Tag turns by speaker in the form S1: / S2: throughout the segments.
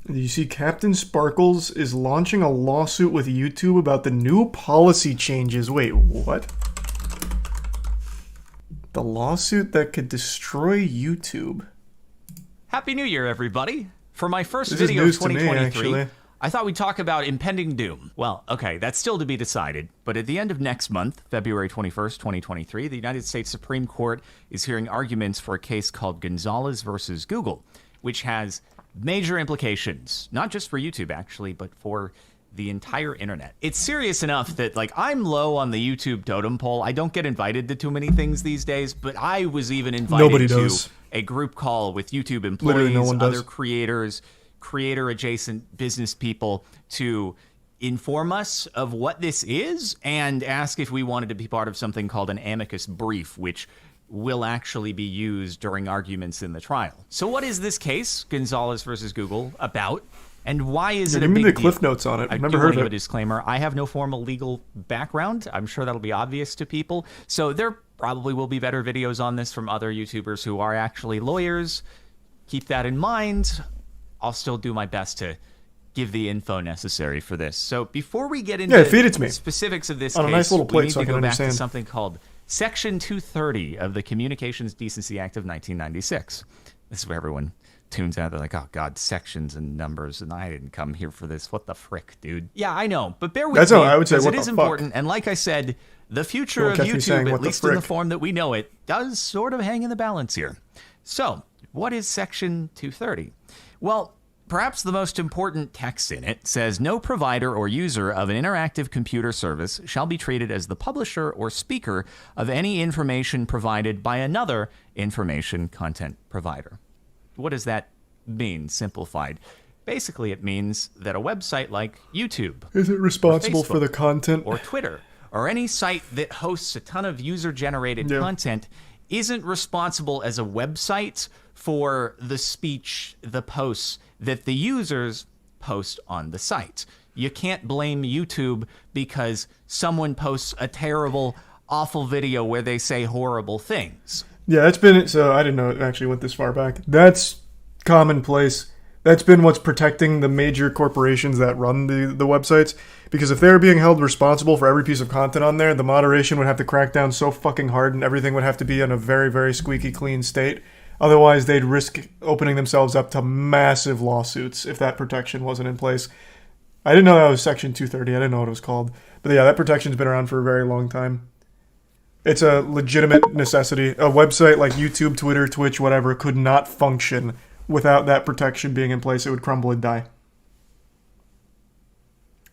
S1: You see, CaptainSparkles is launching a lawsuit with YouTube about the new policy changes. Wait, what? The lawsuit that could destroy YouTube.
S2: Happy New Year, everybody. For my first video of 2023, I thought we'd talk about impending doom. Well, okay, that's still to be decided, but at the end of next month, February 21st, 2023, the United States Supreme Court is hearing arguments for a case called Gonzalez versus Google, which has major implications, not just for YouTube, actually, but for the entire internet. It's serious enough that, like, I'm low on the YouTube totem pole. I don't get invited to too many things these days, but I was even invited to a group call with YouTube employees, other creators, creator-adjacent business people to inform us of what this is and ask if we wanted to be part of something called an amicus brief, which will actually be used during arguments in the trial. So what is this case, Gonzalez versus Google, about? And why is it a big deal?
S1: Give me the cliff notes on it. I've never heard of it.
S2: A disclaimer. I have no formal legal background. I'm sure that'll be obvious to people. So there probably will be better videos on this from other YouTubers who are actually lawyers. Keep that in mind. I'll still do my best to give the info necessary for this. So before we get into the specifics of this case,
S1: nice little plate
S2: we need
S1: so
S2: to go back to something called Section 230 of the Communications Decency Act of 1996. This is where everyone tunes out. They're like, oh, God, sections and numbers, and I didn't come here for this. What the frick, dude? Yeah, I know, but bear with me.
S1: That's how I would say, what
S2: it is important. And like I said, the future of YouTube, at least in the form that we know it, does sort of hang in the balance here. So, what is Section 230? Well, perhaps the most important text in it says, no provider or user of an interactive computer service shall be treated as the publisher or speaker of any information provided by another information content provider. What does that mean, simplified? Basically, it means that a website like YouTube
S1: isn't responsible for the content,
S2: or Twitter, or any site that hosts a ton of user-generated content isn't responsible as a website for the speech, the posts that the users post on the site. You can't blame YouTube because someone posts a terrible, awful video where they say horrible things.
S1: Yeah, that's been, so I didn't know it actually went this far back. That's commonplace. That's been what's protecting the major corporations that run the websites. Because if they're being held responsible for every piece of content on there, the moderation would have to crack down so fucking hard and everything would have to be in a very, very squeaky clean state. Otherwise, they'd risk opening themselves up to massive lawsuits if that protection wasn't in place. I didn't know that was Section 230. I didn't know what it was called. But yeah, that protection's been around for a very long time. It's a legitimate necessity. A website like YouTube, Twitter, Twitch, whatever, could not function without that protection being in place. It would crumble and die.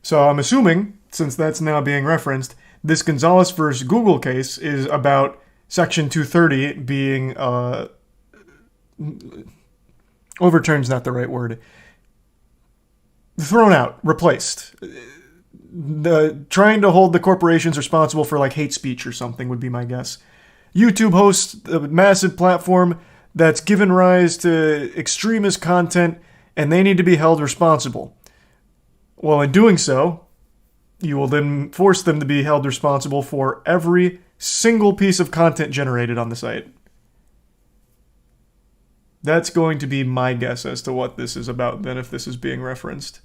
S1: So I'm assuming, since that's now being referenced, this Gonzalez versus Google case is about Section 230 being overturned's not the right word. Thrown out, replaced. Trying to hold the corporations responsible for like hate speech or something would be my guess. YouTube hosts a massive platform that's given rise to extremist content, and they need to be held responsible. Well, in doing so, you will then force them to be held responsible for every single piece of content generated on the site. That's going to be my guess as to what this is about then if this is being referenced.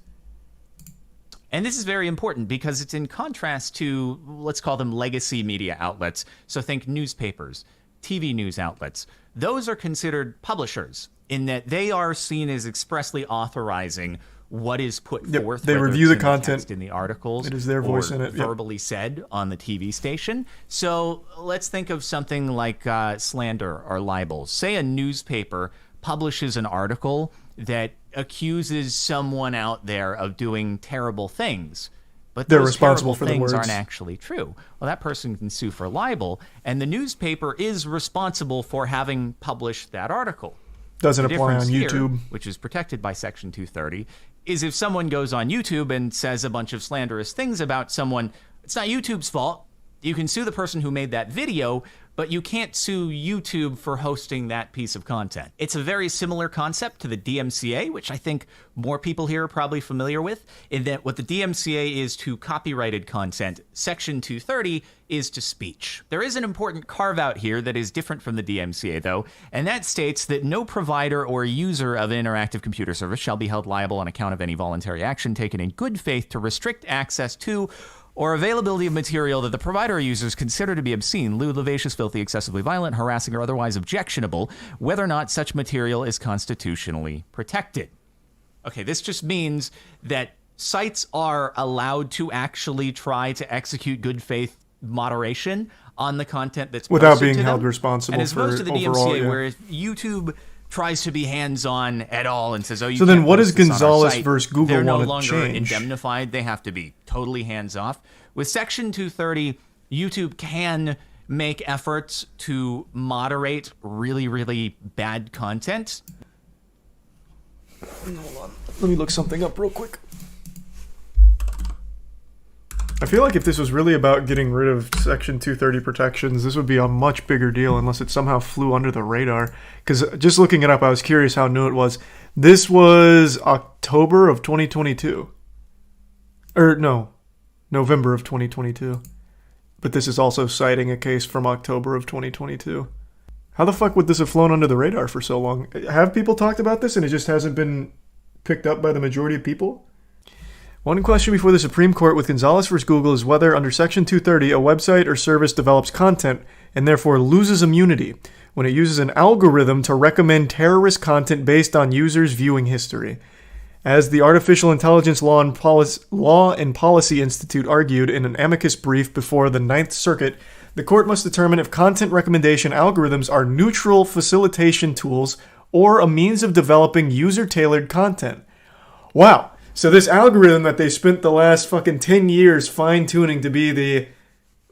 S2: And this is very important because it's in contrast to, let's call them legacy media outlets. So think newspapers, TV news outlets. Those are considered publishers in that they are seen as expressly authorizing what is put forth.
S1: They review the content
S2: in the articles.
S1: It is their voice in it.
S2: Verbally said on the TV station. So let's think of something like slander or libel. Say a newspaper publishes an article that accuses someone out there of doing terrible things, but
S1: they're responsible for the
S2: things
S1: words
S2: aren't actually true. Well, that person can sue for libel, and the newspaper is responsible for having published that article.
S1: Doesn't apply on YouTube,
S2: here, which is protected by Section 230, is if someone goes on YouTube and says a bunch of slanderous things about someone, it's not YouTube's fault. You can sue the person who made that video, but you can't sue YouTube for hosting that piece of content. It's a very similar concept to the DMCA, which I think more people here are probably familiar with, in that what the DMCA is to copyrighted content, Section 230 is to speech. There is an important carve-out here that is different from the DMCA, though, and that states that no provider or user of an interactive computer service shall be held liable on account of any voluntary action taken in good faith to restrict access to or availability of material that the provider or users consider to be obscene, lewd, lascivious, filthy, excessively violent, harassing, or otherwise objectionable, whether or not such material is constitutionally protected. Okay, this just means that sites are allowed to actually try to execute good faith moderation on the content that's
S1: without being
S2: to
S1: held
S2: them.
S1: responsible
S2: and as
S1: for
S2: opposed to the
S1: overall,
S2: DMCA,
S1: yeah.
S2: where if YouTube tries to be hands-on at all and says, "Oh, you."
S1: So
S2: can't
S1: then, what
S2: post
S1: does
S2: this on our
S1: Gonzalez
S2: site,"
S1: versus Google
S2: they're no
S1: want to
S2: longer
S1: change?
S2: indemnified. They have to be totally hands-off. With Section 230, YouTube can make efforts to moderate really, really bad content.
S1: Hold on. Let me look something up real quick. I feel like if this was really about getting rid of Section 230 protections, this would be a much bigger deal unless it somehow flew under the radar. Because just looking it up, I was curious how new it was. This was October of 2022. No, November of 2022. But this is also citing a case from October of 2022. How the fuck would this have flown under the radar for so long? Have people talked about this and it just hasn't been picked up by the majority of people? One question before the Supreme Court with Gonzalez versus Google is whether under Section 230 a website or service develops content and therefore loses immunity when it uses an algorithm to recommend terrorist content based on users' viewing history. As the Artificial Intelligence Law and Policy Institute argued in an amicus brief before the Ninth Circuit, the court must determine if content recommendation algorithms are neutral facilitation tools or a means of developing user-tailored content. Wow. So this algorithm that they spent the last fucking 10 years fine-tuning to be the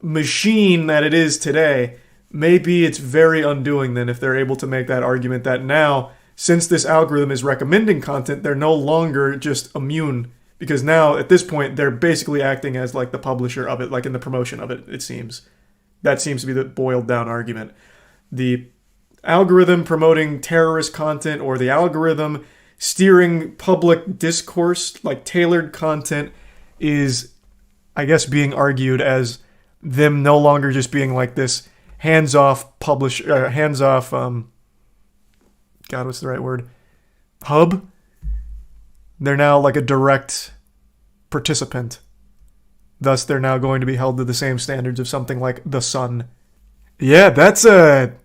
S1: machine that it is today, maybe it's very undoing then if they're able to make that argument that now, since this algorithm is recommending content, they're no longer just immune. Because now, at this point, they're basically acting as like the publisher of it, like in the promotion of it, it seems. That seems to be the boiled down argument. The algorithm promoting terrorist content or the algorithm steering public discourse, like tailored content, is, I guess, being argued as them no longer just being like this hands-off God, what's the right word? Hub? They're now like a direct participant. Thus, they're now going to be held to the same standards of something like The Sun. Yeah, that's a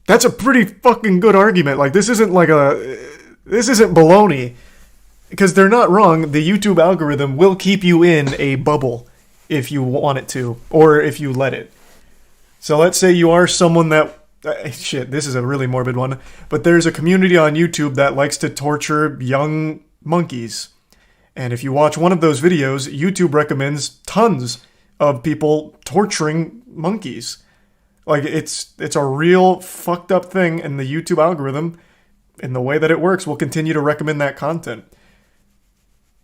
S1: pretty fucking good argument. Like, this isn't baloney. Because they're not wrong. The YouTube algorithm will keep you in a bubble if you want it to, or if you let it. So let's say you are someone that... this is a really morbid one. But there's a community on YouTube that likes to torture young monkeys. And if you watch one of those videos, YouTube recommends tons of people torturing monkeys. Like, it's a real fucked up thing, and the YouTube algorithm, in the way that it works, will continue to recommend that content.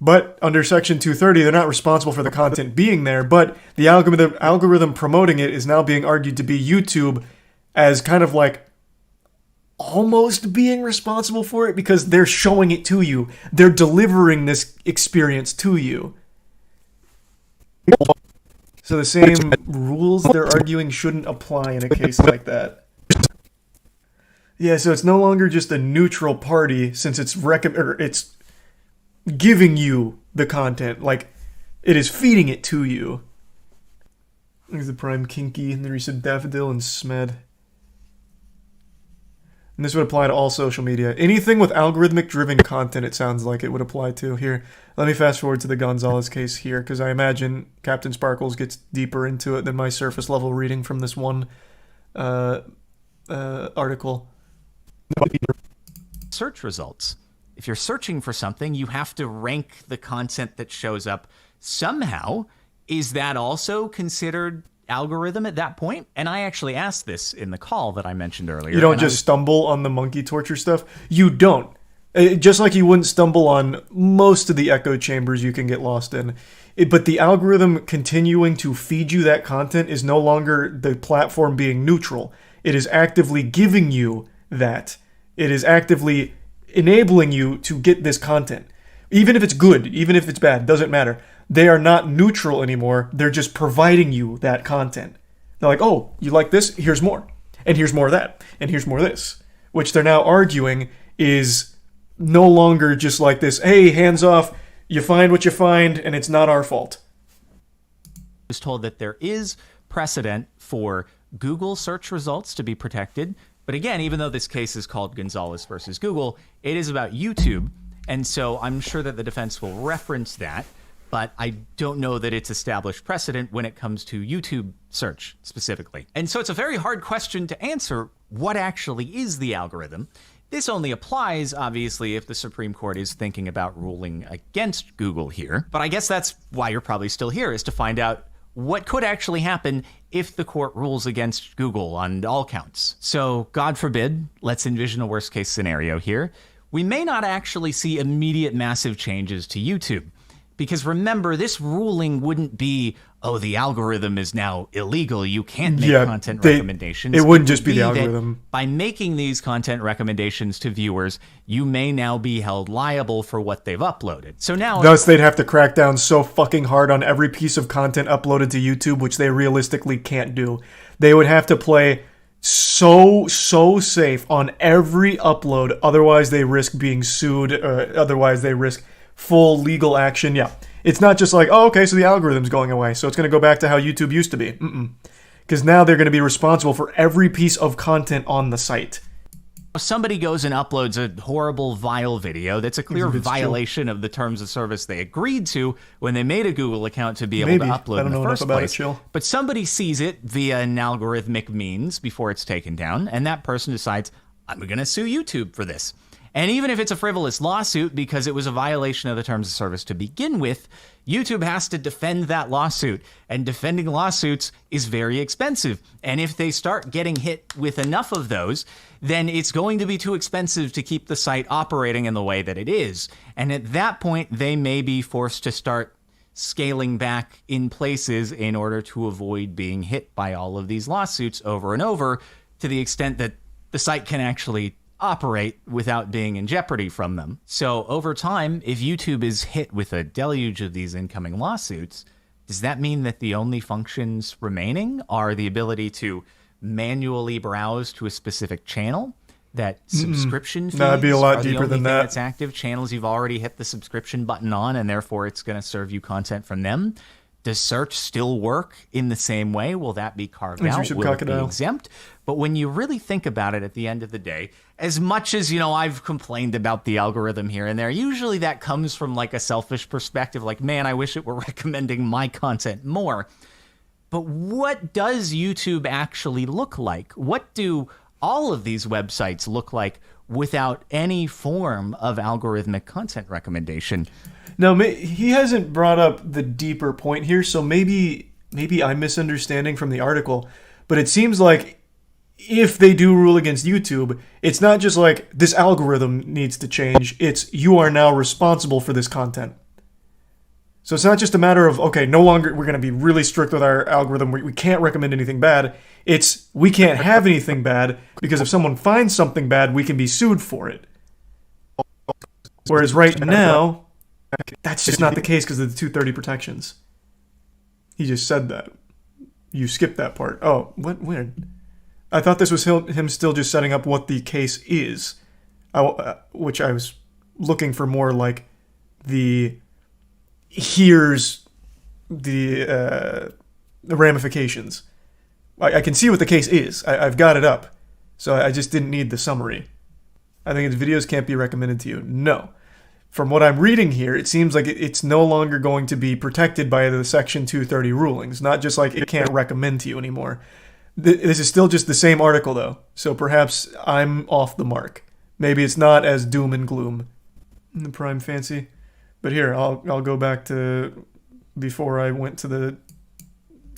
S1: But under Section 230, they're not responsible for the content being there, but the algorithm promoting it is now being argued to be YouTube as kind of like almost being responsible for it because they're showing it to you. They're delivering this experience to you. So the same rules they're arguing shouldn't apply in a case like that. Yeah, so it's no longer just a neutral party since it's giving you the content. Like, it is feeding it to you. There's the Prime Kinky, and the recent Daffodil and Smed. And this would apply to all social media. Anything with algorithmic-driven content, it sounds like it would apply to. Here, let me fast forward to the Gonzalez case here, because I imagine CaptainSparkles gets deeper into it than my surface-level reading from this one article.
S2: Search results. If you're searching for something, you have to rank the content that shows up somehow. Is that also considered algorithm at that point? And I actually asked this in the call that I mentioned earlier.
S1: You don't just stumble on the monkey torture stuff. You don't. Just like you wouldn't stumble on most of the echo chambers you can get lost in. But the algorithm continuing to feed you that content is no longer the platform being neutral. It is actively giving you that. It is actively enabling you to get this content. Even if it's good, even if it's bad, doesn't matter. They are not neutral anymore. They're just providing you that content. They're like, oh, you like this? Here's more. And here's more of that. And here's more of this. Which they're now arguing is no longer just like this, hey, hands off, you find what you find, and it's not our fault.
S2: I was told that there is precedent for Google search results to be protected. But again, even though this case is called Gonzalez versus Google, it is about YouTube. And so I'm sure that the defense will reference that. But I don't know that it's established precedent when it comes to YouTube search specifically. And so it's a very hard question to answer. What actually is the algorithm? This only applies, obviously, if the Supreme Court is thinking about ruling against Google here. But I guess that's why you're probably still here, is to find out what could actually happen if the court rules against Google on all counts. So, God forbid, let's envision a worst-case scenario here. We may not actually see immediate massive changes to YouTube. Because remember, this ruling wouldn't be, oh, the algorithm is now illegal, you can't make content recommendations.
S1: It wouldn't just be the algorithm.
S2: By making these content recommendations to viewers, you may now be held liable for what they've uploaded. So now,
S1: thus, they'd have to crack down so fucking hard on every piece of content uploaded to YouTube, which they realistically can't do. They would have to play so safe on every upload, otherwise they risk being sued, otherwise they risk full legal action. Yeah, it's not just like, oh, okay, so the algorithm's going away, so it's going to go back to how YouTube used to be. Because now they're going to be responsible for every piece of content on the site.
S2: Somebody goes and uploads a horrible, vile video that's a clear violation of the terms of service they agreed to when they made a Google account to be able to upload in the first place. But somebody sees it via an algorithmic means before it's taken down, and that person decides, I'm going to sue YouTube for this. And even if it's a frivolous lawsuit because it was a violation of the terms of service to begin with, YouTube has to defend that lawsuit. And defending lawsuits is very expensive. And if they start getting hit with enough of those, then it's going to be too expensive to keep the site operating in the way that it is. And at that point, they may be forced to start scaling back in places in order to avoid being hit by all of these lawsuits over and over, to the extent that the site can actually operate without being in jeopardy from them. So over time, if YouTube is hit with a deluge of these incoming lawsuits, does that mean that the only functions remaining are the ability to manually browse to a specific channel? That subscription feeds
S1: that'd be a lot deeper than that.
S2: That's active channels you've already hit the subscription button on, and therefore it's going to serve you content from them. Does search still work in the same way? Will that be carved out? Will it be exempt? But when you really think about it at the end of the day, as much as, I've complained about the algorithm here and there, usually that comes from like a selfish perspective, like, man, I wish it were recommending my content more. But what does YouTube actually look like? What do all of these websites look like without any form of algorithmic content recommendation?
S1: No, he hasn't brought up the deeper point here, so maybe I'm misunderstanding from the article, but it seems like if they do rule against YouTube, it's not just like this algorithm needs to change, it's you are now responsible for this content. So it's not just a matter of, okay, no longer we're going to be really strict with our algorithm, we can't recommend anything bad. It's we can't have anything bad because if someone finds something bad, we can be sued for it. Whereas right now, that's just not the case because of the 230 protections. He just said that. You skipped that part. Oh, what? Weird. I thought this was him still just setting up what the case is, which I was looking for more like here's the ramifications. I can see what the case is. I've got it up, so I just didn't need the summary. I think its videos can't be recommended to you. No. From what I'm reading here, it seems like it's no longer going to be protected by the Section 230 rulings. Not just like it can't recommend to you anymore. This is still just the same article, though. So perhaps I'm off the mark. Maybe it's not as doom and gloom in the Prime Fancy. But here, I'll go back to before I went to the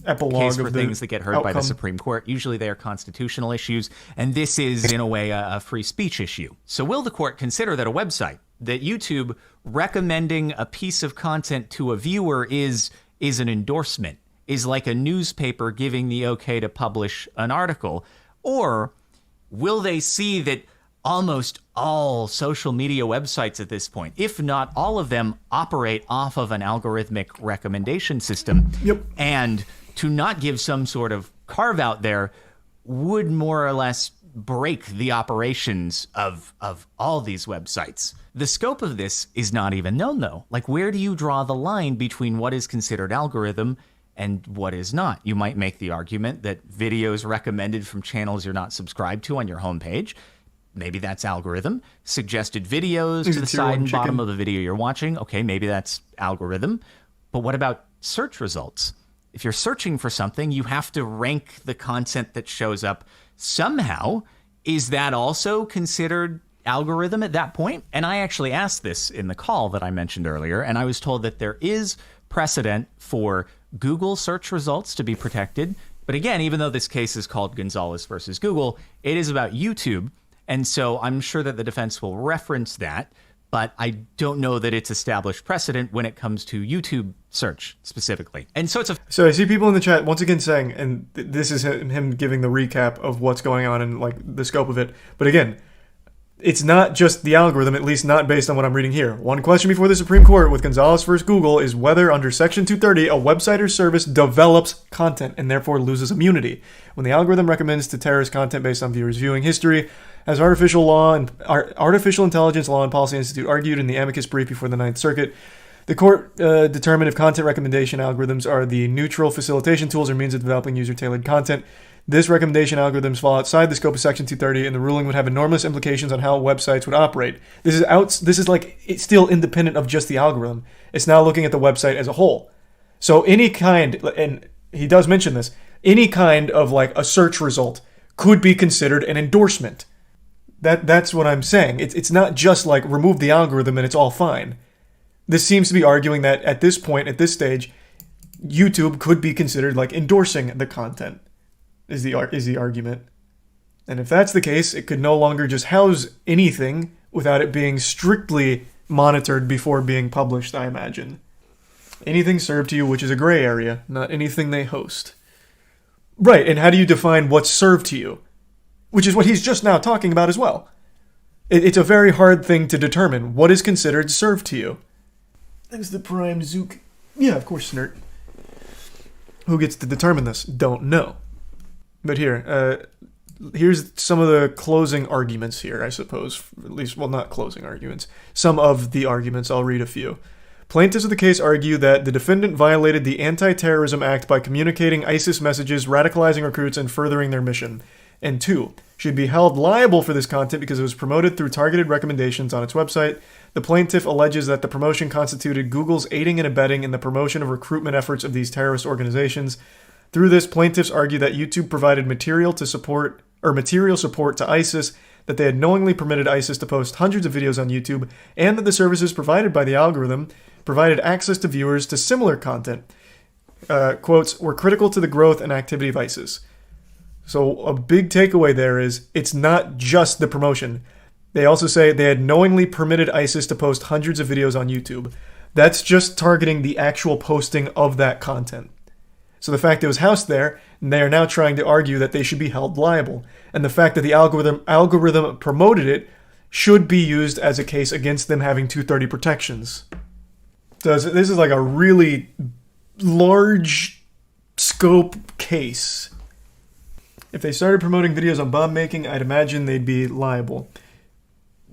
S1: epilogue
S2: for
S1: of the
S2: things that get heard
S1: outcome.
S2: by the Supreme Court. Usually they are constitutional issues, and this is, in a way, a free speech issue. So will the court consider that a website, that YouTube recommending a piece of content to a viewer is an endorsement, is like a newspaper giving the okay to publish an article? Or will they see that almost all social media websites at this point, if not all of them, operate off of an algorithmic recommendation system?
S1: Yep.
S2: And to not give some sort of carve out there would more or less break the operations of all these websites. The scope of this is not even known, though. Like, where do you draw the line between what is considered algorithm and what is not? You might make the argument that videos recommended from channels you're not subscribed to on your homepage, maybe that's algorithm. Suggested videos to the side and bottom of the video you're watching, okay, maybe that's algorithm. But what about search results? If you're searching for something, you have to rank the content that shows up somehow. Is that also considered algorithm at that point? And I actually asked this in the call that I mentioned earlier, and I was told that there is precedent for Google search results to be protected. But again, even though this case is called Gonzalez versus Google, it is about YouTube. And so I'm sure that the defense will reference that, but I don't know that it's established precedent when it comes to YouTube search specifically. And so
S1: So I see people in the chat once again saying, and this is him giving the recap of what's going on and like the scope of it. But again, it's not just the algorithm, at least not based on what I'm reading here. One question before the Supreme Court with Gonzalez versus Google is whether under Section 230 a website or service develops content and therefore loses immunity. When the algorithm recommends to terrorist content based on viewers' viewing history, as Artificial Intelligence Law and Policy Institute argued in the amicus brief before the Ninth Circuit, the court determined if content recommendation algorithms are the neutral facilitation tools or means of developing user-tailored content. This recommendation algorithms fall outside the scope of Section 230, and the ruling would have enormous implications on how websites would operate. This is like it's still independent of just the algorithm. It's now looking at the website as a whole. So any kind, and he does mention this, any kind of like a search result could be considered an endorsement. That's what I'm saying. It's not just like remove the algorithm and it's all fine. This seems to be arguing that at this point, at this stage, YouTube could be considered like endorsing the content. Is the argument. And if that's the case, it could no longer just house anything without it being strictly monitored before being published, I imagine. Anything served to you, which is a gray area, not anything they host. Right, and how do you define what's served to you? Which is what he's just now talking about as well. It's a very hard thing to determine what is considered served to you. Thanks to Prime Zook. Yeah, of course, Snert. Who gets to determine this? Don't know. But here's some of the closing arguments here, I suppose. At least, well, not closing arguments. Some of the arguments. I'll read a few. Plaintiffs of the case argue that the defendant violated the Anti-Terrorism Act by communicating ISIS messages, radicalizing recruits, and furthering their mission. And 2, should be held liable for this content because it was promoted through targeted recommendations on its website. The plaintiff alleges that the promotion constituted Google's aiding and abetting in the promotion of recruitment efforts of these terrorist organizations. Through this, plaintiffs argue that YouTube provided material support to ISIS, that they had knowingly permitted ISIS to post hundreds of videos on YouTube, and that the services provided by the algorithm provided access to viewers to similar content. Quotes, were critical to the growth and activity of ISIS. So a big takeaway there is it's not just the promotion. They also say they had knowingly permitted ISIS to post hundreds of videos on YouTube. That's just targeting the actual posting of that content. So the fact it was housed there, and they are now trying to argue that they should be held liable. And the fact that the algorithm promoted it should be used as a case against them having 230 protections. So this is like a really large scope case. If they started promoting videos on bomb making, I'd imagine they'd be liable.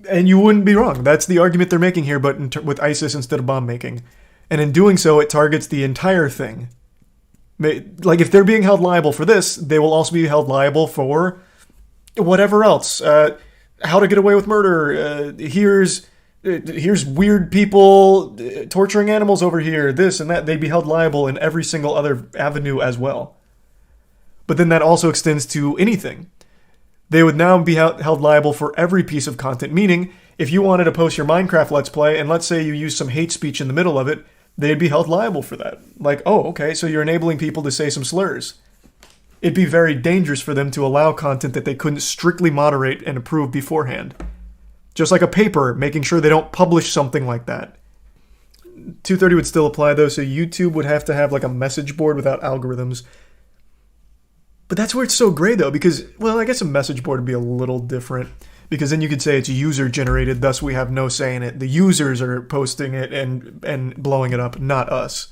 S1: And you wouldn't be wrong. That's the argument they're making here, but with ISIS instead of bomb making. And in doing so, it targets the entire thing. Like, if they're being held liable for this, they will also be held liable for whatever else. How to get away with murder. Here's weird people torturing animals over here. This and that. They'd be held liable in every single other avenue as well. But then that also extends to anything. They would now be held liable for every piece of content. Meaning, if you wanted to post your Minecraft Let's Play, and let's say you use some hate speech in the middle of it, they'd be held liable for that. Like, oh, okay, so you're enabling people to say some slurs. It'd be very dangerous for them to allow content that they couldn't strictly moderate and approve beforehand. Just like a paper, making sure they don't publish something like that. 230 would still apply, though, so YouTube would have to have like a message board without algorithms. But that's where it's so gray, though, because, well, I guess a message board would be a little different. Because then you could say it's user-generated, thus we have no say in it. The users are posting it and blowing it up, not us.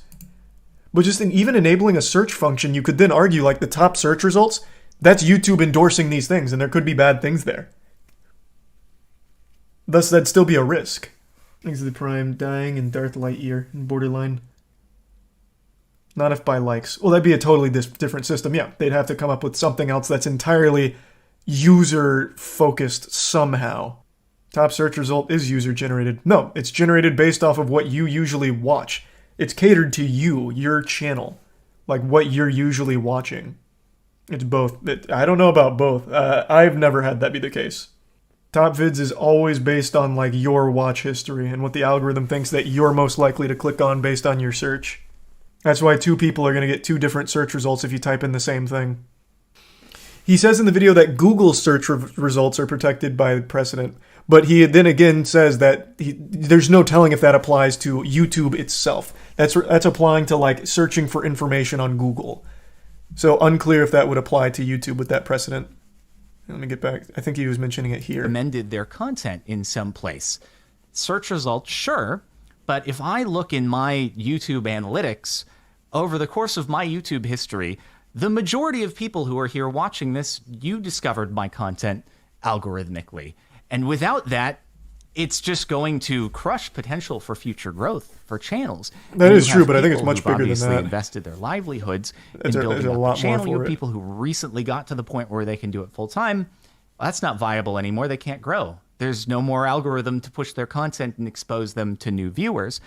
S1: But just even enabling a search function, you could then argue, like, the top search results, that's YouTube endorsing these things, and there could be bad things there. Thus, that'd still be a risk. Thanks to the Prime, dying, and Darth Lightyear, and Borderline. Not if by likes. Well, that'd be a totally different system. Yeah, they'd have to come up with something else that's entirely user-focused somehow. Top search result is user-generated. No, it's generated based off of what you usually watch. It's catered to you, your channel. Like what you're usually watching. It's both. I don't know about both. I've never had that be the case. Top vids is always based on like your watch history and what the algorithm thinks that you're most likely to click on based on your search. That's why two people are going to get two different search results if you type in the same thing. He says in the video that Google's search results are protected by precedent, but he then again says that there's no telling if that applies to YouTube itself. That's applying to like searching for information on Google. So unclear if that would apply to YouTube with that precedent. Let me get back. I think he was mentioning it here.
S2: Amended their content in some place. Search results, sure, but if I look in my YouTube analytics, over the course of my YouTube history, the majority of people who are here watching this, you discovered my content algorithmically. And without that, it's just going to crush potential for future growth for channels.
S1: That is true, but I think it's much bigger than that.
S2: Obviously invested their livelihoods in building up the channel. You have people who recently got to the point where they can do it full time. Well, that's not viable anymore. They can't grow. There's no more algorithm to push their content and expose them to new viewers.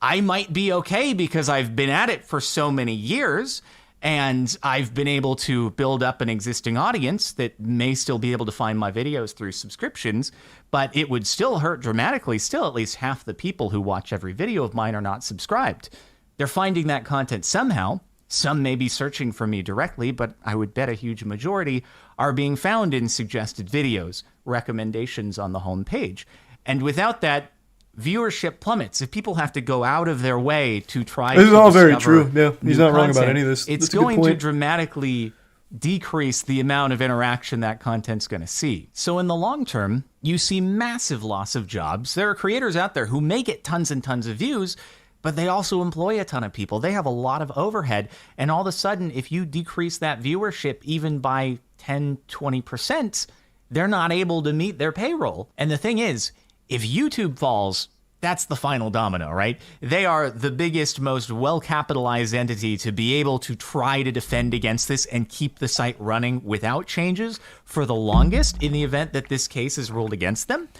S2: I might be okay because I've been at it for so many years, and I've been able to build up an existing audience that may still be able to find my videos through subscriptions, but it would still hurt dramatically. Still, at least half the people who watch every video of mine are not subscribed. They're finding that content somehow. Some may be searching for me directly, but I would bet a huge majority are being found in suggested videos, recommendations on the home page. And without that, viewership plummets. If people have to go out of their way to try
S1: this is all very true. Yeah, he's not wrong about any of this.
S2: It's going to dramatically decrease the amount of interaction that content's going to see. So in the long term, you see massive loss of jobs. There are creators out there who may get tons and tons of views, but they also employ a ton of people. They have a lot of overhead. And all of a sudden, if you decrease that viewership even by 10, 20%, they're not able to meet their payroll. And the thing is, if YouTube falls, that's the final domino, right? They are the biggest, most well-capitalized entity to be able to try to defend against this and keep the site running without changes for the longest in the event that this case is ruled against them.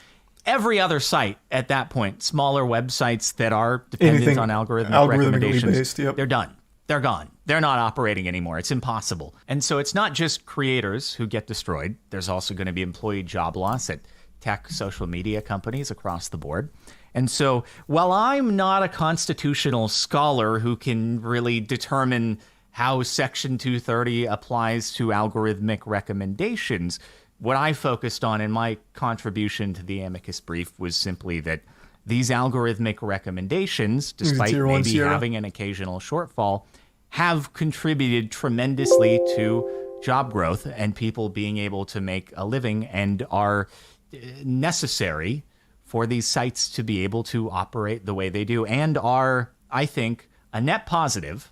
S2: Every other site at that point, smaller websites that are dependent on algorithmic recommendations,
S1: based, yep.
S2: They're done. They're gone. They're not operating anymore. It's impossible. And so it's not just creators who get destroyed. There's also going to be employee job loss at tech social media companies across the board. And so while I'm not a constitutional scholar who can really determine how Section 230 applies to algorithmic recommendations, what I focused on in my contribution to the amicus brief was simply that these algorithmic recommendations, despite maybe having an occasional shortfall, have contributed tremendously to job growth and people being able to make a living and are necessary for these sites to be able to operate the way they do and are, I think, a net positive.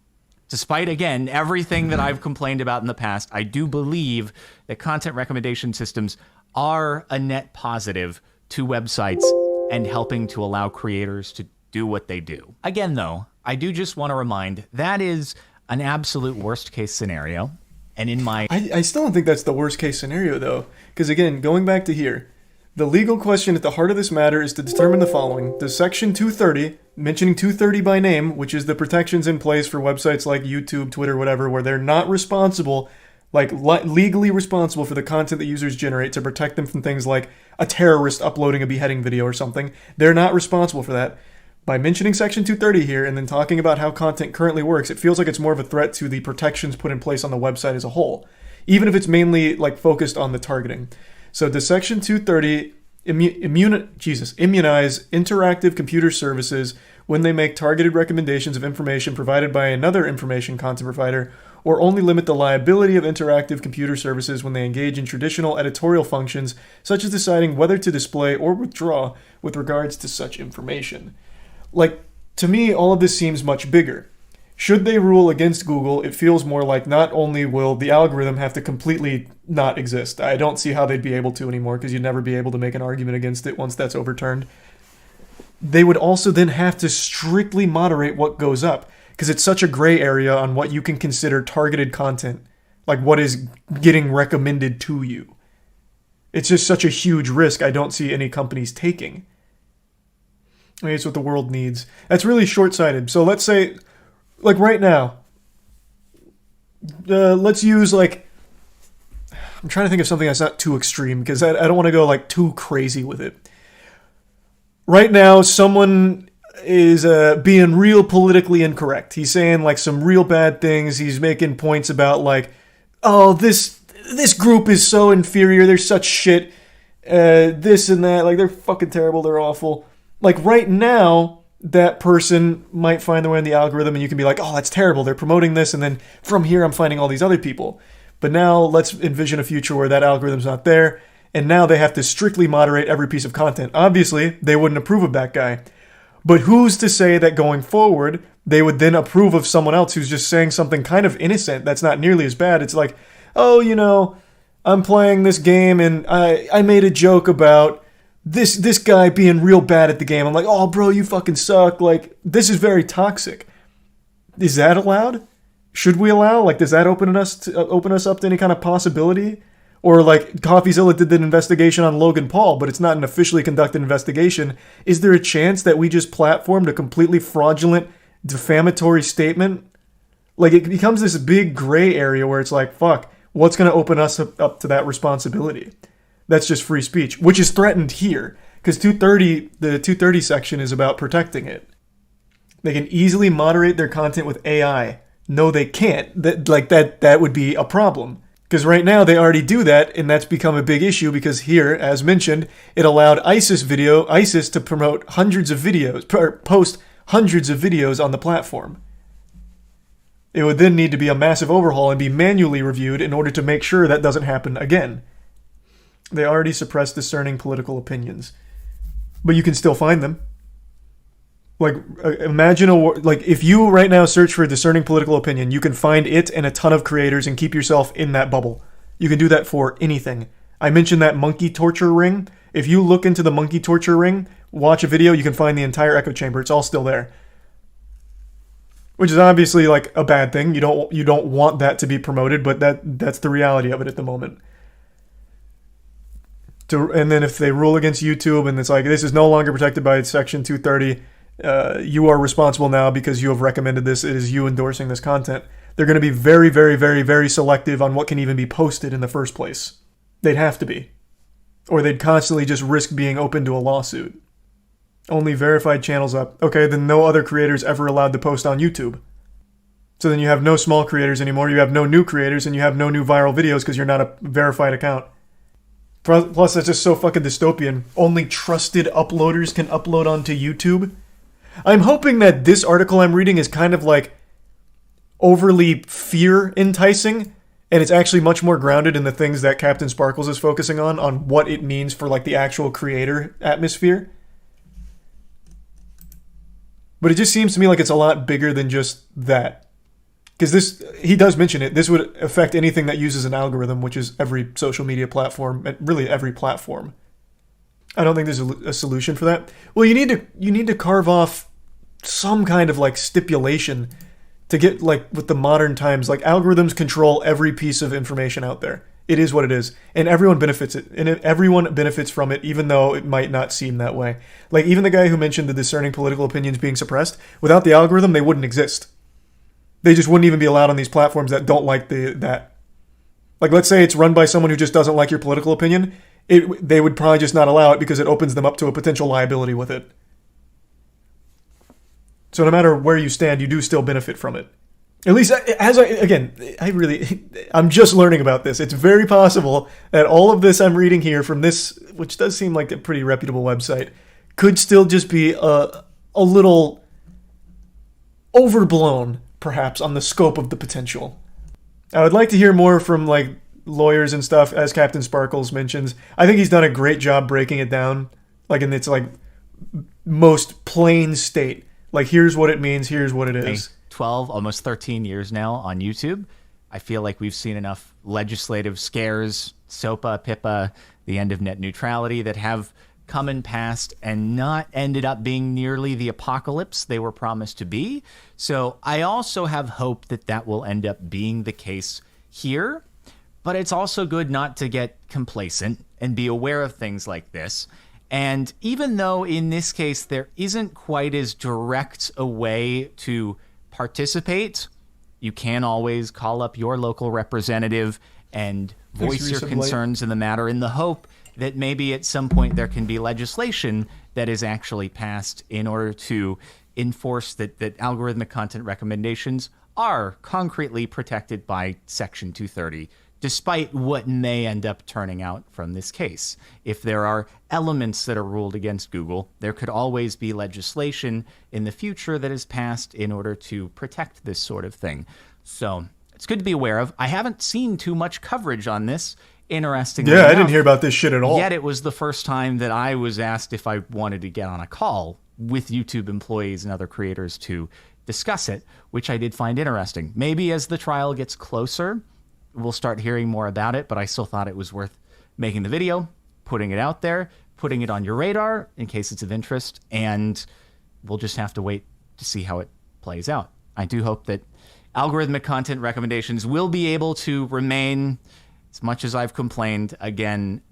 S2: Despite, again, everything that I've complained about in the past, I do believe that content recommendation systems are a net positive to websites and helping to allow creators to do what they do. Again, though, I do just want to remind that is an absolute worst case scenario. And in my...
S1: I still don't think that's the worst case scenario, though. Because, again, going back to here, the legal question at the heart of this matter is to determine the following. Does Section 230, mentioning 230 by name, which is the protections in place for websites like YouTube, Twitter, whatever, where they're not responsible, like legally responsible for the content that users generate to protect them from things like a terrorist uploading a beheading video or something. They're not responsible for that. By mentioning Section 230 here and then talking about how content currently works, it feels like it's more of a threat to the protections put in place on the website as a whole, even if it's mainly like focused on the targeting. So does Section 230 immunize interactive computer services when they make targeted recommendations of information provided by another information content provider, or only limit the liability of interactive computer services when they engage in traditional editorial functions, such as deciding whether to display or withdraw with regards to such information? Like, to me, all of this seems much bigger. Should they rule against Google, it feels more like not only will the algorithm have to completely not exist. I don't see how they'd be able to anymore, because you'd never be able to make an argument against it once that's overturned. They would also then have to strictly moderate what goes up, because it's such a gray area on what you can consider targeted content, like what is getting recommended to you. It's just such a huge risk I don't see any companies taking. I mean, it's what the world needs. That's really short-sighted. So let's say, like right now, let's use like, I'm trying to think of something that's not too extreme, because I don't want to go like too crazy with it. Right now, someone is being real politically incorrect. He's saying like some real bad things. He's making points about like, oh, this group is so inferior. They're such shit. This and that. Like, they're fucking terrible. They're awful. Like, right now, that person might find their way in the algorithm, and you can be like, oh, that's terrible. They're promoting this, and then from here, I'm finding all these other people. But now, let's envision a future where that algorithm's not there, and now they have to strictly moderate every piece of content. Obviously, they wouldn't approve of that guy. But who's to say that going forward, they would then approve of someone else who's just saying something kind of innocent that's not nearly as bad? It's like, oh, you know, I'm playing this game, and I made a joke about this guy being real bad at the game. I'm like, oh, bro, you fucking suck. Like, this is very toxic. Is that allowed? Should we allow? Like, does that open us up to any kind of possibility? Or like CoffeeZilla did an investigation on Logan Paul, but it's not an officially conducted investigation. Is there a chance that we just platformed a completely fraudulent, defamatory statement? Like, it becomes this big gray area where it's like, fuck, what's going to open us up to that responsibility? That's just free speech, which is threatened here, because the 230 section is about protecting it. They can easily moderate their content with AI. No, they can't. That would be a problem. Because right now they already do that, and that's become a big issue because here, as mentioned, it allowed ISIS to promote hundreds of videos, post hundreds of videos on the platform. It would then need to be a massive overhaul and be manually reviewed in order to make sure that doesn't happen again. They already suppress discerning political opinions, but you can still find them. Like, imagine if you right now search for a discerning political opinion, you can find it and a ton of creators and keep yourself in that bubble. You can do that for anything. I mentioned that monkey torture ring. If you look into the monkey torture ring, watch a video, you can find the entire echo chamber. It's all still there. Which is obviously like a bad thing. You don't want that to be promoted, but that's the reality of it at the moment. And then if they rule against YouTube and it's like, this is no longer protected by Section 230, you are responsible now because you have recommended this. It is you endorsing this content. They're going to be very, very, very, very selective on what can even be posted in the first place. They'd have to be. Or they'd constantly just risk being open to a lawsuit. Only verified channels up. Okay, then no other creators ever allowed to post on YouTube. So then you have no small creators anymore. You have no new creators and you have no new viral videos because you're not a verified account. Plus, that's just so fucking dystopian. Only trusted uploaders can upload onto YouTube. I'm hoping that this article I'm reading is kind of like overly fear enticing, and it's actually much more grounded in the things that CaptainSparkles is focusing on what it means for like the actual creator atmosphere. But it just seems to me like it's a lot bigger than just that. Because he does mention it, this would affect anything that uses an algorithm, which is every social media platform, really every platform. I don't think there's a solution for that. Well, you need to carve off some kind of like stipulation to get like with the modern times. Like, algorithms control every piece of information out there. It is what it is, and everyone benefits from it, even though it might not seem that way. Like, even the guy who mentioned the discerning political opinions being suppressed, without the algorithm, they wouldn't exist. They just wouldn't even be allowed on these platforms that don't like that. Like, let's say it's run by someone who just doesn't like your political opinion. They would probably just not allow it because it opens them up to a potential liability with it. So no matter where you stand, you do still benefit from it. At least, I'm just learning about this. It's very possible that all of this I'm reading here from this, which does seem like a pretty reputable website, could still just be a little overblown, perhaps, on the scope of the potential. I would like to hear more from, like, lawyers and stuff, as CaptainSparkles mentions. I think he's done a great job breaking it down, like, in its, like, most plain state. Like, here's what it means, here's what it is.
S2: 12, almost 13 years now on YouTube. I feel like we've seen enough legislative scares, SOPA, PIPA, the end of net neutrality, that have come and passed and not ended up being nearly the apocalypse they were promised to be. So I also have hope that that will end up being the case here. But it's also good not to get complacent and be aware of things like this. And even though in this case there isn't quite as direct a way to participate, you can always call up your local representative and voice your concerns in the matter, in the hope that maybe at some point there can be legislation that is actually passed in order to enforce that algorithmic content recommendations are concretely protected by Section 230, despite what may end up turning out from this case. If there are elements that are ruled against Google, there could always be legislation in the future that is passed in order to protect this sort of thing. So it's good to be aware of. I haven't seen too much coverage on this, interestingly enough.
S1: I didn't hear about this shit at all.
S2: Yet it was the first time that I was asked if I wanted to get on a call with YouTube employees and other creators to discuss it, which I did find interesting. Maybe as the trial gets closer, we'll start hearing more about it, but I still thought it was worth making the video, putting it out there, putting it on your radar in case it's of interest, and we'll just have to wait to see how it plays out. I do hope that algorithmic content recommendations will be able to remain. As much as I've complained, again,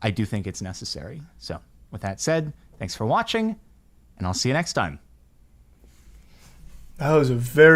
S2: I do think it's necessary. So with that said, thanks for watching, and I'll see you next time.
S1: That was a very